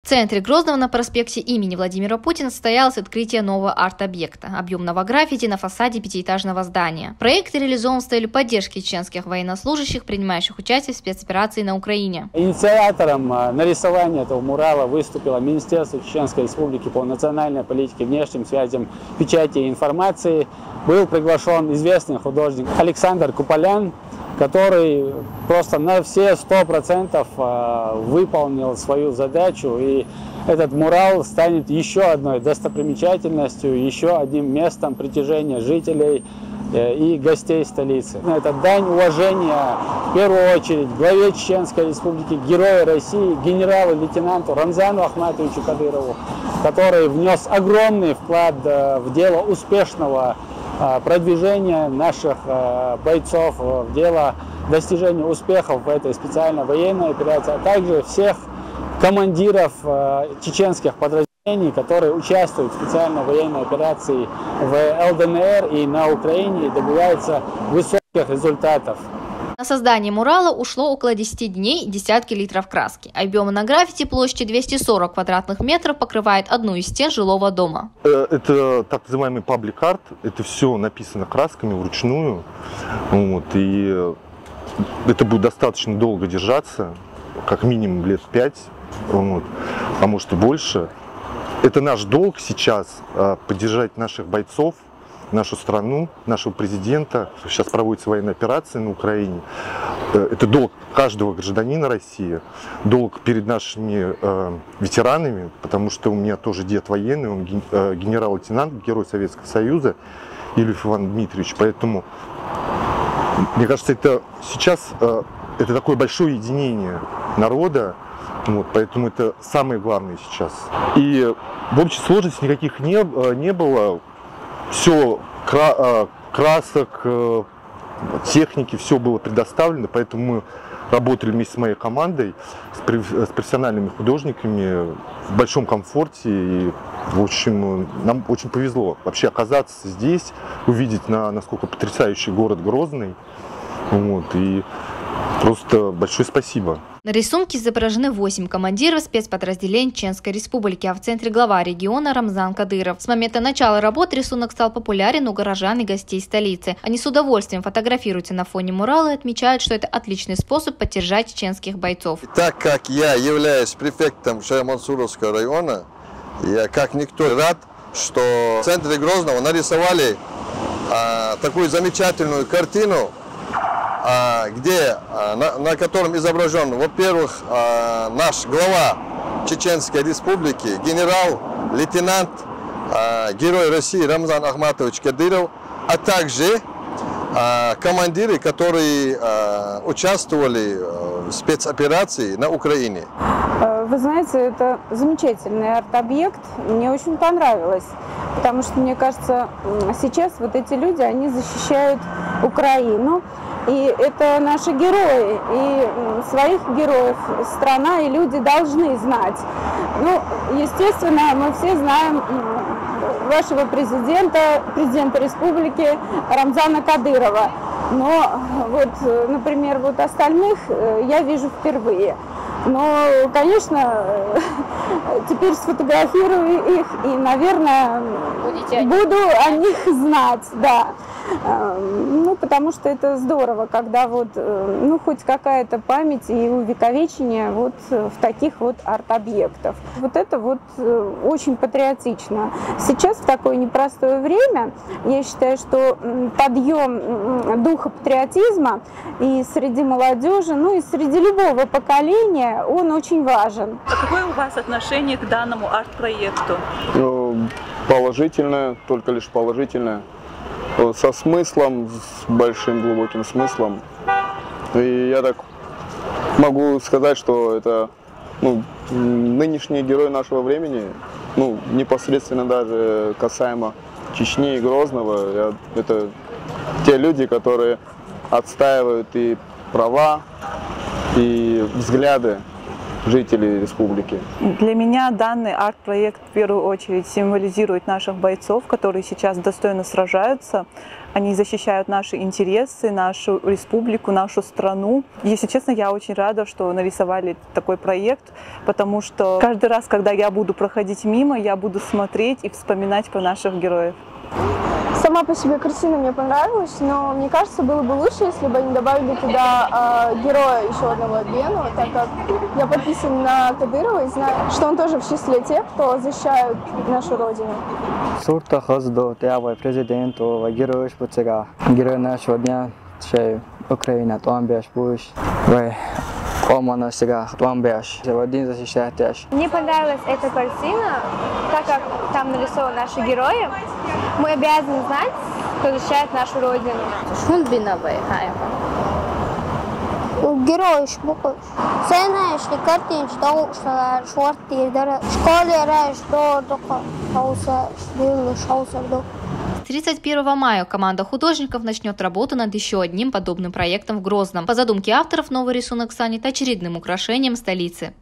центре Грозного на проспекте имени Владимира Путина состоялось открытие нового арт-объекта – объемного граффити на фасаде пятиэтажного здания. Проект реализован с целью поддержки чеченских военнослужащих, принимающих участие в спецоперации на Украине. Инициатором нарисования этого мурала выступило Министерство Чеченской Республики по национальной политике, внешним связям, печати и информации. Был приглашен известный художник Александр Куполян, который просто на все 100% выполнил свою задачу, и этот мурал станет еще одной достопримечательностью, еще одним местом притяжения жителей и гостей столицы. Это дань уважения в первую очередь главе Чеченской Республики, герою России, генералу-лейтенанту Рамзану Ахматовичу Кадырову, который внес огромный вклад в дело успешного продвижения наших бойцов, в дело достижения успехов в этой специальной военной операции, а также всех командиров чеченских подразделений, которые участвуют в специальной военной операции в ЛДНР и на Украине и добиваются высоких результатов. На создание мурала ушло около 10 дней и десятки литров краски. Объем на граффити площадью 240 квадратных метров покрывает одну из стен жилого дома. Это так называемый паблик-арт. Это все написано красками вручную. Вот, и это будет достаточно долго держаться, как минимум лет 5, вот, а может и больше. Это наш долг сейчас поддержать наших бойцов, нашу страну, нашего президента. Сейчас проводится военная операция на Украине. Это долг каждого гражданина России, долг перед нашими ветеранами, потому что у меня тоже дед военный, он генерал-лейтенант, герой Советского Союза, Ильев Иван Дмитриевич. Поэтому, мне кажется, это сейчас это такое большое единение народа, вот, поэтому это самое главное сейчас. И в общей сложности никаких не было. Все, красок, техники, все было предоставлено, поэтому мы работали вместе с моей командой, с профессиональными художниками в большом комфорте. И, в общем, нам очень повезло вообще оказаться здесь, увидеть, насколько потрясающий город Грозный. Вот, и просто большое спасибо. На рисунке изображены 8 командиров спецподразделений Чеченской Республики, а в центре глава региона Рамзан Кадыров. С момента начала работ рисунок стал популярен у горожан и гостей столицы. Они с удовольствием фотографируются на фоне мурала и отмечают, что это отличный способ поддержать чеченских бойцов. Так как я являюсь префектом Шаймансуровского района, я как никто рад, что в центре Грозного нарисовали такую замечательную картину, где, на котором изображен, во-первых, наш глава Чеченской Республики, генерал-лейтенант, герой России Рамзан Ахматович Кадыров, а также командиры, которые участвовали в спецоперации на Украине. Вы знаете, это замечательный арт-объект, мне очень понравилось, потому что, мне кажется, сейчас вот эти люди, они защищают Украину. И это наши герои, и своих героев страна и люди должны знать. Ну, естественно, мы все знаем вашего президента республики Рамзана Кадырова. Но вот, например, вот остальных я вижу впервые. Но, конечно, теперь сфотографирую их и, наверное, буду о них знать, да. Ну, потому что это здорово, когда вот, ну, хоть какая-то память и увековечение вот в таких вот арт-объектов. Вот это вот очень патриотично. Сейчас в такое непростое время, я считаю, что подъем духа патриотизма и среди молодежи, ну и среди любого поколения, он очень важен. А какое у вас отношение к данному арт-проекту? Положительное, только лишь положительное. Со смыслом, с большим глубоким смыслом. И я так могу сказать, что это нынешние герои нашего времени, непосредственно даже касаемо Чечни и Грозного, это те люди, которые отстаивают и права, и взгляды жителей республики. Для меня данный арт-проект в первую очередь символизирует наших бойцов, которые сейчас достойно сражаются. Они защищают наши интересы, нашу республику, нашу страну. Если честно, я очень рада, что нарисовали такой проект, потому что каждый раз, когда я буду проходить мимо, я буду смотреть и вспоминать про наших героев. Сама по себе картина мне понравилась, но мне кажется, было бы лучше, если бы они добавили туда героя еще одного Бену, так как я подписан на Кадырова и знаю, что он тоже в числе тех, кто защищает нашу родину. Сурта Хаздо, Тявай, президенту, герой Шпуцега, герой нашего дня, чей Украина, Туамбеш, Буш, Омана Сега, Туамбеш, один защищает Тяж. Мне понравилась эта картина, так как там нарисованы наши герои. Мы обязаны знать, кто защищает нашу родину. Герой Шпука. Знаешь, картин, что шорты, школе раньше, что только шауса, С 31 мая команда художников начнет работу над еще одним подобным проектом в Грозном. По задумке авторов, новый рисунок станет очередным украшением столицы.